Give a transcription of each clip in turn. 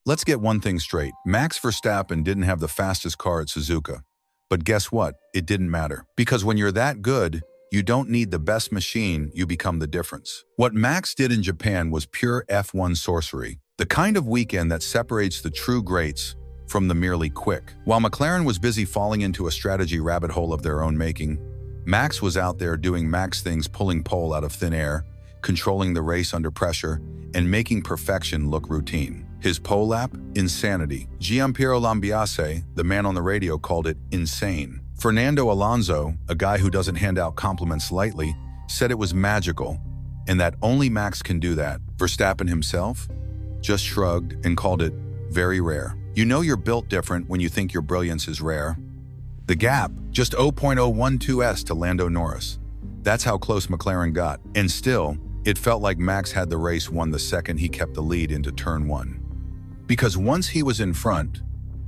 Let's get one thing straight. Max Verstappen didn't have the fastest car at Suzuka. But guess what? It didn't matter. Because when you're that good, you don't need the best machine, you become the difference. What Max did in Japan was pure F1 sorcery, the kind of weekend that separates the true greats from the merely quick. While McLaren was busy falling into a strategy rabbit hole of their own making, Max was out there doing Max things, pulling pole out of thin air, controlling the race under pressure, and making perfection look routine. His pole lap? Insanity. Gianpiero Lambiase, the man on the radio, called it insane. Fernando Alonso, a guy who doesn't hand out compliments lightly, said it was magical, and that only Max can do that. Verstappen himself just shrugged and called it very rare. You know you're built different when you think your brilliance is rare. The gap, just 0.012s to Lando Norris. That's how close McLaren got. And still, it felt like Max had the race won the second he kept the lead into turn 1. Because once he was in front,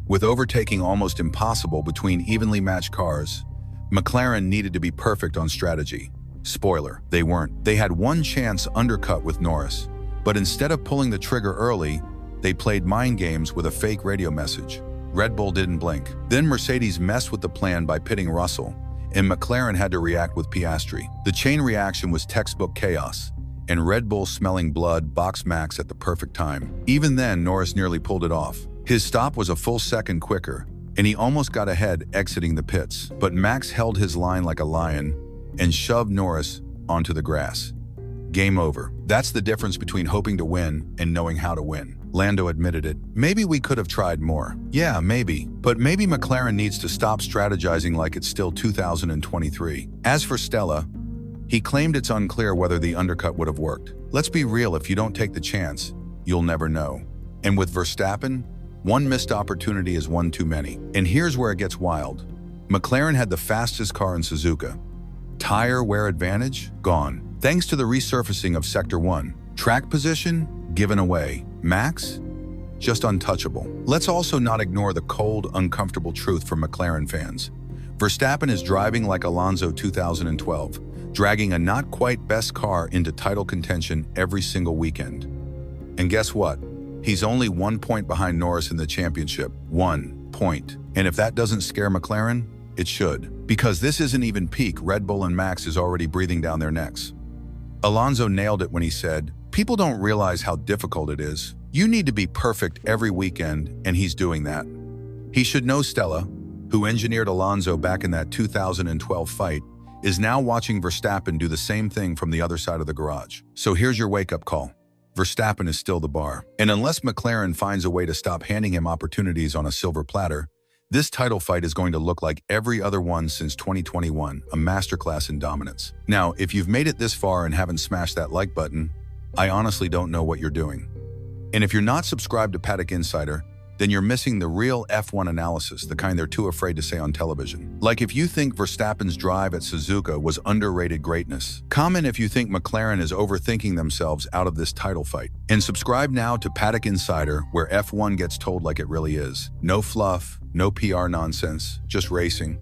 with overtaking almost impossible between evenly matched cars, McLaren needed to be perfect on strategy. Spoiler, they weren't. They had one chance undercut with Norris, but instead of pulling the trigger early, they played mind games with a fake radio message. Red Bull didn't blink. Then Mercedes messed with the plan by pitting Russell, and McLaren had to react with Piastri. The chain reaction was textbook chaos, and Red Bull, smelling blood, boxed Max at the perfect time. Even then, Norris nearly pulled it off. His stop was a full second quicker, and he almost got ahead exiting the pits. But Max held his line like a lion and shoved Norris onto the grass. Game over. That's the difference between hoping to win and knowing how to win. Lando admitted it. Maybe we could have tried more. Yeah, maybe. But maybe McLaren needs to stop strategizing like it's still 2023. As for Stella, he claimed it's unclear whether the undercut would have worked. Let's be real, if you don't take the chance, you'll never know. And with Verstappen, one missed opportunity is one too many. And here's where it gets wild. McLaren had the fastest car in Suzuka. Tire wear advantage? Gone. Thanks to the resurfacing of Sector 1. Track position? Given away. Max? Just untouchable. Let's also not ignore the cold, uncomfortable truth for McLaren fans. Verstappen is driving like Alonso 2012, dragging a not-quite best car into title contention every single weekend. And guess what? He's only 1 point behind Norris in the championship. 1 point. And if that doesn't scare McLaren, it should. Because this isn't even peak. Red Bull and Max is already breathing down their necks. Alonso nailed it when he said, "People don't realize how difficult it is. You need to be perfect every weekend," and he's doing that. He should know Stella, who engineered Alonso back in that 2012 fight, is now watching Verstappen do the same thing from the other side of the garage. So here's your wake-up call. Verstappen is still the bar. And unless McLaren finds a way to stop handing him opportunities on a silver platter, this title fight is going to look like every other one since 2021, a masterclass in dominance. Now, if you've made it this far and haven't smashed that like button, I honestly don't know what you're doing. And if you're not subscribed to Paddock Insider, then you're missing the real F1 analysis, the kind they're too afraid to say on television. Like if you think Verstappen's drive at Suzuka was underrated greatness. Comment if you think McLaren is overthinking themselves out of this title fight. And subscribe now to Paddock Insider, where F1 gets told like it really is. No fluff, no PR nonsense, just racing.